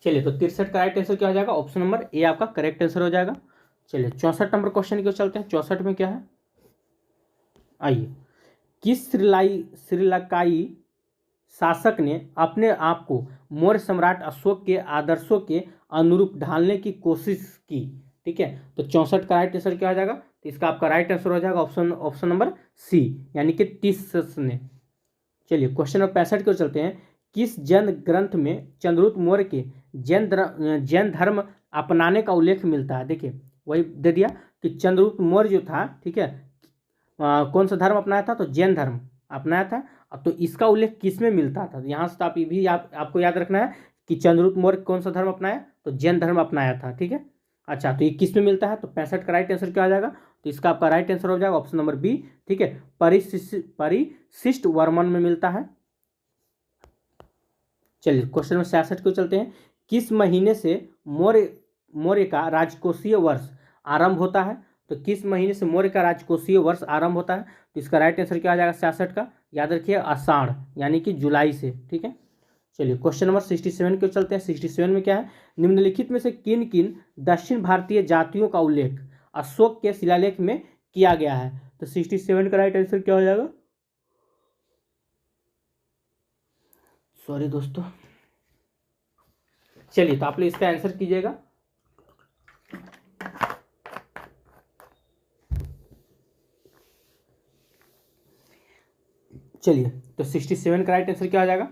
चलिए, तो 63 का राइट आंसर क्या हो जाएगा, ऑप्शन नंबर ए आपका करेक्ट आंसर हो जाएगा। चलिए 64 नंबर क्वेश्चन की ओर चलते हैं। 64 में क्या है, आइए, किस श्रीलंकाई शासक ने अपने आप को मौर्य सम्राट अशोक के आदर्शों के अनुरूप ढालने की कोशिश की। ठीक है, तो 64 का राइट आंसर क्या हो जाएगा, तो इसका आपका राइट आंसर हो जाएगा ऑप्शन नंबर सी, यानी कि तीस ने। चलिए क्वेश्चन नंबर 65 की ओर चलते हैं। किस जैन ग्रंथ में चंद्रगुप्त मौर्य के जैन धर्म अपनाने का उल्लेख मिलता है। देखिए वही दे दिया कि चंद्रगुप्त मौर्य जो था, ठीक है, कौन सा धर्म अपनाया था, तो जैन धर्म अपनाया था। तो इसका उल्लेख किस में मिलता था, तो यहाँ से आप ये भी आपको याद रखना है कि चंद्रगुप्त मौर्य कौन सा धर्म अपनाया, तो जैन धर्म अपनाया था। ठीक है, अच्छा, तो ये किस में मिलता है, तो 65 का राइट आंसर क्या हो जाएगा, तो इसका आपका राइट आंसर हो जाएगा ऑप्शन नंबर बी। ठीक है, परिशिष्ट वर्मन में मिलता है। चलिए क्वेश्चन नंबर 66 को चलते हैं। किस महीने से मौर्य का राजकोषीय वर्ष आरंभ होता है, तो किस महीने से मौर्य का राजकोषीय वर्ष आरंभ होता है, तो इसका राइट आंसर क्या आ जाएगा 66 का, याद रखिए आषाढ़, यानी कि जुलाई से। ठीक है, चलिए क्वेश्चन नंबर 67 को चलते हैं। 67 में क्या है, निम्नलिखित में से किन किन दक्षिण भारतीय जातियों का उल्लेख अशोक के शिलालेख में किया गया है, तो 67 का राइट आंसर क्या हो जाएगा, सॉरी दोस्तों। चलिए, तो आप लोग इसका आंसर कीजिएगा। चलिए, तो 67 का राइट आंसर क्या हो जाएगा?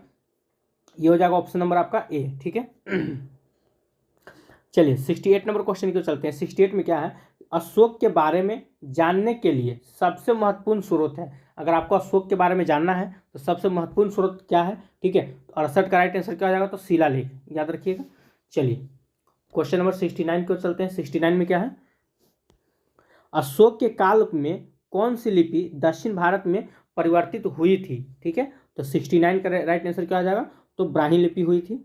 ये हो जाएगा ऑप्शन नंबर आपका ए। ठीक है। चलिए 68 नंबर क्वेश्चन की चलते हैं। 68 में क्या है? अशोक के बारे में जानने के लिए सबसे महत्वपूर्ण स्रोत है। अगर आपको अशोक के बारे में जानना है तो सबसे महत्वपूर्ण स्रोत क्या है? ठीक है, 68 का राइट आंसर क्या हो जाएगा? तो शिलालेख, याद रखिएगा। चलिए क्वेश्चन नंबर 69 को चलते हैं। 69 में क्या है? अशोक के काल में कौन सी लिपि दक्षिण भारत में परिवर्तित हुई थी? ठीक है, तो 69 का राइट आंसर क्या हो जाएगा? तो ब्राह्मी लिपि हुई थी।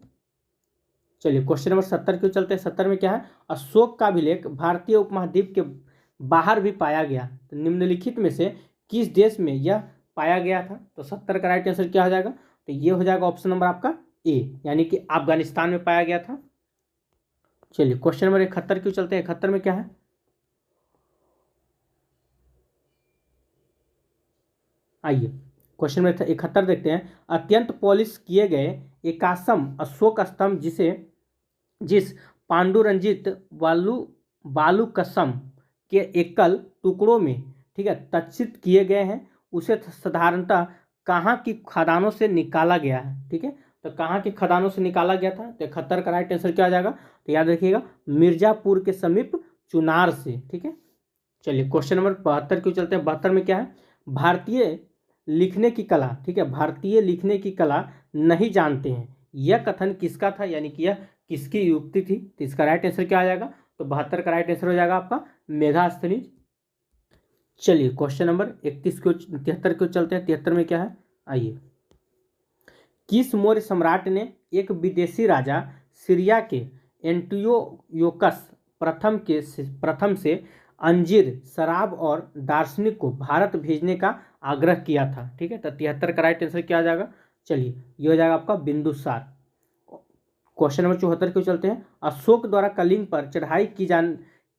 चलिए क्वेश्चन नंबर 70 क्यों चलते हैं। 70 में क्या है? अशोक का अभिलेख भारतीय उपमहाद्वीप के बाहर भी पाया गया, तो निम्नलिखित में से किस देश में यह पाया गया था? तो 70 का राइट आंसर क्या हो जाएगा? तो ये हो जाएगा ऑप्शन नंबर आपका ए, यानी कि अफगानिस्तान में पाया गया था। चलिए क्वेश्चन नंबर 71 क्यों चलते हैं। 71 में क्या है? आइए क्वेश्चन नंबर 71 देखते हैं। अत्यंत पॉलिश किए गए एकासम अशोक स्तंभ जिस पांडुरंजित बालूकसम के एकल टुकड़ों में, ठीक है, तक्षित किए गए हैं, उसे साधारणतः कहाँ की खदानों से निकाला गया है? ठीक है, तो कहाँ की खदानों से निकाला गया था? तो 71 का राइट आंसर क्या आ जाएगा? तो याद रखिएगा, मिर्जापुर के समीप चुनार से। ठीक है। चलिए क्वेश्चन नंबर 72 क्यों चलते हैं। 72 में क्या है? भारतीय लिखने की कला, ठीक है, भारतीय लिखने की कला नहीं जानते हैं, यह कथन किसका था? यानी कि यह किसकी युक्ति थी? तो इसका राइट आंसर क्या आ जाएगा? तो 72 का राइट आंसर हो जाएगा आपका मेगास्थनीज। चलिए क्वेश्चन नंबर 73 को चलते हैं। 73 में क्या है? आइए, किस मौर्य सम्राट ने एक विदेशी राजा सीरिया के एंटियोकस प्रथम से अंजीर, शराब और दार्शनिक को भारत भेजने का आग्रह किया था? ठीक है, तो 73 का राइट आंसर क्या आ जाएगा? चलिए ये हो जाएगा आपका बिंदुसार। क्वेश्चन नंबर 74 क्यों चलते हैं। अशोक द्वारा कलिंग पर चढ़ाई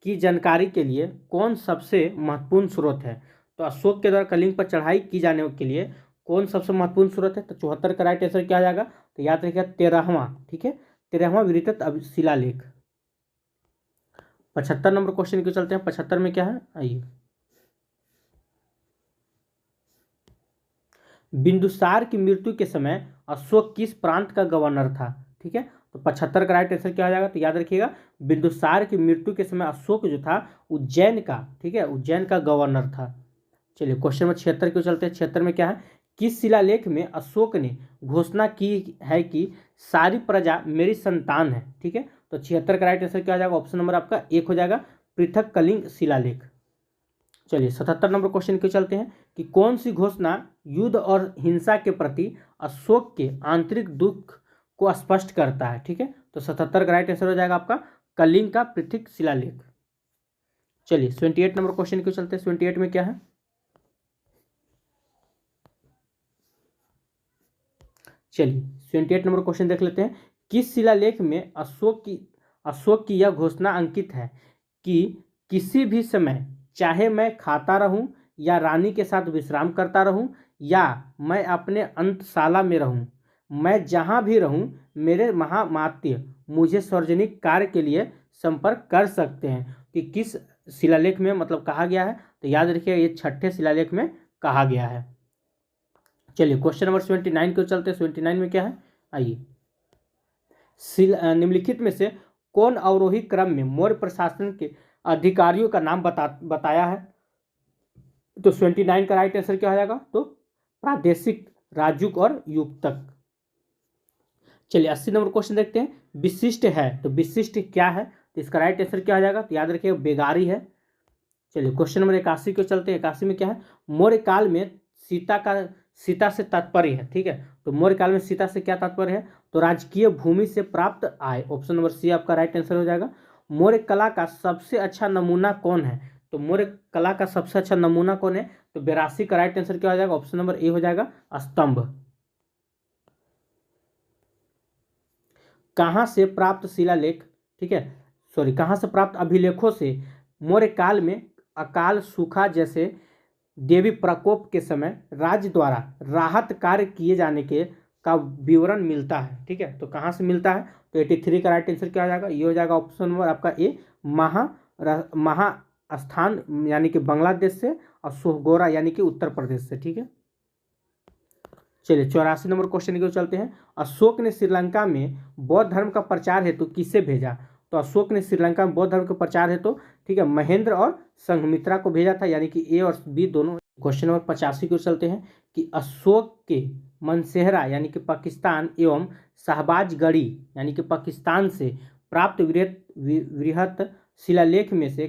की जानकारी के लिए कौन सबसे महत्वपूर्ण स्रोत है? तो अशोक के द्वारा कलिंग पर चढ़ाई की जाने के लिए कौन सबसे महत्वपूर्ण स्रोत है? तो 74 का राइट आंसर क्या आ जाएगा? तो याद रखिएगा 13वां, ठीक है, 13वां विरचित शिलालेख। 75 नंबर क्वेश्चन क्यों चलते हैं। 75 में क्या है? आइए, बिंदुसार की मृत्यु के समय अशोक किस प्रांत का गवर्नर था? ठीक है, तो 75 का राइट आंसर क्या हो जाएगा? तो याद रखिएगा, बिंदुसार की मृत्यु के समय अशोक जो था उज्जैन का, ठीक है, उज्जैन का गवर्नर था। चलिए क्वेश्चन नंबर 76 क्यों चलते हैं। 76 में क्या है? किस शिलालेख में अशोक ने घोषणा की है कि सारी प्रजा मेरी संतान है? ठीक है, तो 76 का राइट आंसर क्या हो जाएगा? ऑप्शन नंबर आपका एक हो जाएगा, पृथक कलिंग शिलालेख। चलिए 77 नंबर क्वेश्चन क्यों चलते हैं कि कौन सी घोषणा युद्ध और हिंसा के प्रति अशोक के आंतरिक दुख को स्पष्ट करता है? ठीक है, तो 77 का राइट आंसर हो जाएगा आपका कलिंग का पृथक शिलालेख। चलिए 78 नंबर क्वेश्चन क्यों चलते हैं। 78 में क्या है? चलिए 78 नंबर क्वेश्चन देख लेते हैं। किस शिलालेख में अशोक की यह घोषणा अंकित है कि किसी भी समय, चाहे मैं खाता रहूं या रानी के साथ विश्राम करता रहूं या मैं अपने अंतशाला में रहूं, मैं जहां भी रहूं, मेरे महामात्य मुझे सार्वजनिक कार्य के लिए संपर्क कर सकते हैं? कि किस शिलालेख में मतलब कहा गया है? तो याद रखिए ये 6ठे शिलालेख में कहा गया है। चलिए क्वेश्चन नंबर 79 को चलते हैं। 79 में क्या है? आइए, निम्नलिखित में से कौन अवरोही क्रम में मौर्य प्रशासन के अधिकारियों का नाम बताया है? तो 79 का राइट आंसर क्या हो जाएगा? तो प्रादेशिक, राजूक और युक्तक। चलिए 80 नंबर क्वेश्चन देखते हैं। विशिष्ट है, तो विशिष्ट क्या है? तो इसका राइट आंसर क्या हो जाएगा? तो याद रखिएगा बेगारी है। चलिए क्वेश्चन नंबर 81 को चलते हैं। 81 में क्या है? मौर्य काल में सीता से तात्पर्य है। ठीक है, तो मौर्य काल में सीता से क्या तात्पर्य है? तो राजकीय भूमि से प्राप्त आय। ऑप्शन नंबर सी आपका राइट आंसर हो जाएगा। मौर्य कला का सबसे अच्छा नमूना कौन है? तो मौर्य कला का सबसे अच्छा नमूना कौन है? तो 82 का राइट आंसर क्या हो जाएगा? ऑप्शन नंबर ए हो जाएगा, स्तंभ। कहाँ से प्राप्त शिलालेख, ठीक है, सॉरी, कहाँ से प्राप्त अभिलेखों से मौर्य काल में अकाल, सूखा जैसे देवी प्रकोप के समय राज्य द्वारा राहत कार्य किए जाने के का विवरण मिलता है। ठीक है, तो कहाँ से मिलता है, तो 83 का राइट आंसर क्या हो जाएगा, ये हो जाएगा ऑप्शन नंबर आपका ए, महास्थान यानी कि बांग्लादेश से, और सोहगोरा यानी कि उत्तर प्रदेश से। ठीक है, चलिए 84 नंबर क्वेश्चन की ओर चलते हैं। अशोक ने श्रीलंका में बौद्ध धर्म का प्रचार हेतु किसे भेजा, तो अशोक ने श्रीलंका में बौद्ध धर्म के प्रचार हेतु, ठीक है, महेंद्र और संघमित्रा को भेजा था, यानी कि ए और बी दोनों। क्वेश्चन नंबर 85 की ओर चलते हैं कि अशोक के मनसेहरा यानी कि पाकिस्तान एवं शाहबाजगढ़ी यानी कि पाकिस्तान से प्राप्त वृहत शिलालेख में से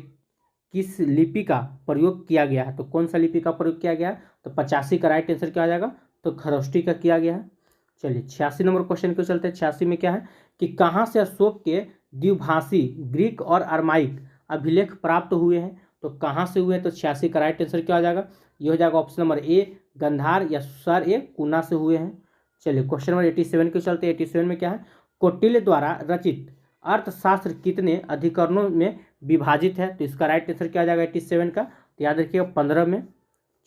किस लिपि का प्रयोग किया गया है, तो कौन सा लिपि का प्रयोग किया गया है, तो 85 का राइट आंसर क्या आ जाएगा, तो खरोष्टी का किया गया है। चलिए 86 नंबर क्वेश्चन को चलते हैं। 86 में क्या है कि कहाँ से अशोक के द्विभाषी ग्रीक और अरमाइक अभिलेख प्राप्त हुए हैं, तो कहाँ से हुए हैं, तो 86 का राइट आंसर क्या हो जाएगा, ये हो जाएगा ऑप्शन नंबर ए, गंधार या सर ए कुना से हुए हैं। चलिए क्वेश्चन नंबर 87 को चलते हैं। 87 में क्या है, कौटिल्य द्वारा रचित अर्थशास्त्र कितने अधिकरणों में विभाजित है, तो इसका राइट आंसर क्या आ जाएगा 87 का, तो याद रखिएगा 15 में।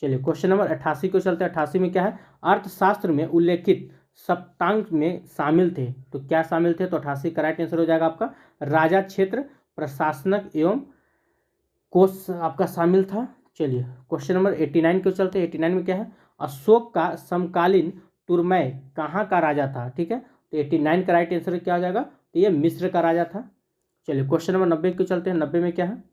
चलिए क्वेश्चन नंबर 88 को चलते हैं। 88 में क्या है, अर्थशास्त्र में उल्लेखित सप्तांक में शामिल थे, तो क्या शामिल थे, तो 88 का राइट आंसर हो जाएगा आपका राजा, क्षेत्र, प्रशासनक एवं कोष आपका शामिल था। चलिए क्वेश्चन नंबर 89 को चलते हैं। 89 में क्या है, अशोक का समकालीन तुर्मय कहाँ का राजा था, ठीक है, तो 89 का राइट आंसर क्या हो जाएगा, तो ये मिस्र का राजा था। चलिए क्वेश्चन नंबर 90 को चलते हैं। 90 में क्या है,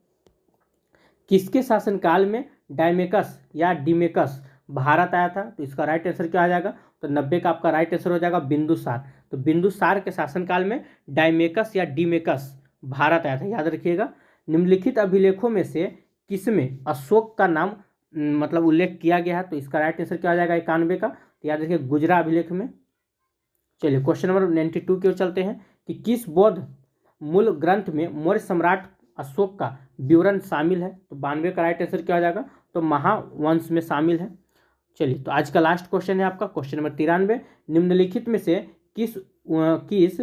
किसके शासनकाल में डायमेकस या डिमेकस भारत आया था, तो इसका राइट आंसर क्या आ जाएगा, तो 90 का आपका राइट आंसर हो जाएगा बिंदुसार। तो बिंदुसार के शासनकाल में डायमेकस या डिमेकस भारत आया था, याद रखिएगा। निम्नलिखित अभिलेखों में से किसमें अशोक का नाम मतलब उल्लेख किया गया है, तो इसका राइट आंसर क्या आ जाएगा 91 का, तो याद रखिए गुजरा अभिलेख में। चलिए क्वेश्चन नंबर 92 की ओर चलते हैं कि किस बौद्ध मूल ग्रंथ में मौर्य सम्राट अशोक का विवरण शामिल है, तो 92 का राइट आंसर क्या हो जाएगा, तो महावंश में शामिल है। चलिए तो आज का लास्ट क्वेश्चन है आपका क्वेश्चन नंबर 93। निम्नलिखित में से किस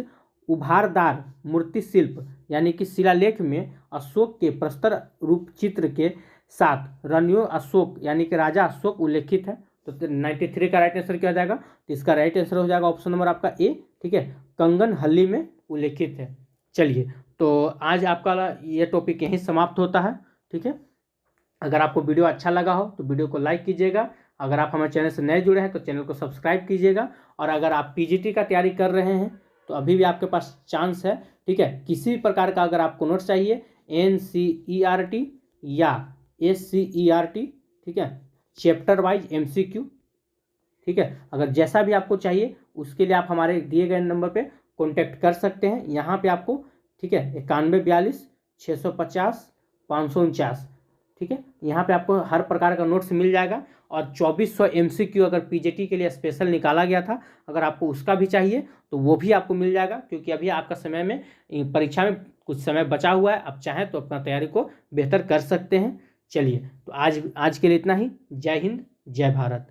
उभारदार मूर्ति शिल्प यानी कि शिलालेख में अशोक के प्रस्तर रूप चित्र के साथ रणयो अशोक यानी कि राजा अशोक उल्लेखित है, तो 93 का राइट आंसर क्या हो जाएगा, तो इसका राइट आंसर हो जाएगा ऑप्शन नंबर आपका ए, ठीक है, कंगन हल्ली में उल्लेखित है। चलिए तो आज आपका ये टॉपिक यहीं समाप्त होता है, ठीक है। अगर आपको वीडियो अच्छा लगा हो तो वीडियो को लाइक कीजिएगा, अगर आप हमारे चैनल से नए जुड़े हैं तो चैनल को सब्सक्राइब कीजिएगा, और अगर आप पीजीटी का तैयारी कर रहे हैं तो अभी भी आपके पास चांस है, ठीक है। किसी भी प्रकार का अगर आपको नोट्स चाहिए NCERT या SCERT, ठीक है, चैप्टर वाइज MCQ, ठीक है, अगर जैसा भी आपको चाहिए उसके लिए आप हमारे दिए गए नंबर पे कॉन्टैक्ट कर सकते हैं। यहाँ पे आपको, ठीक है, 9142 650 549, ठीक है, यहाँ पे आपको हर प्रकार का नोट्स मिल जाएगा। और 2400 MCQ अगर पीजीटी के लिए स्पेशल निकाला गया था, अगर आपको उसका भी चाहिए तो वो भी आपको मिल जाएगा, क्योंकि अभी आपका समय में परीक्षा में कुछ समय बचा हुआ है, आप चाहें तो अपना तैयारी को बेहतर कर सकते हैं। चलिए तो आज के लिए इतना ही। जय हिंद, जय भारत।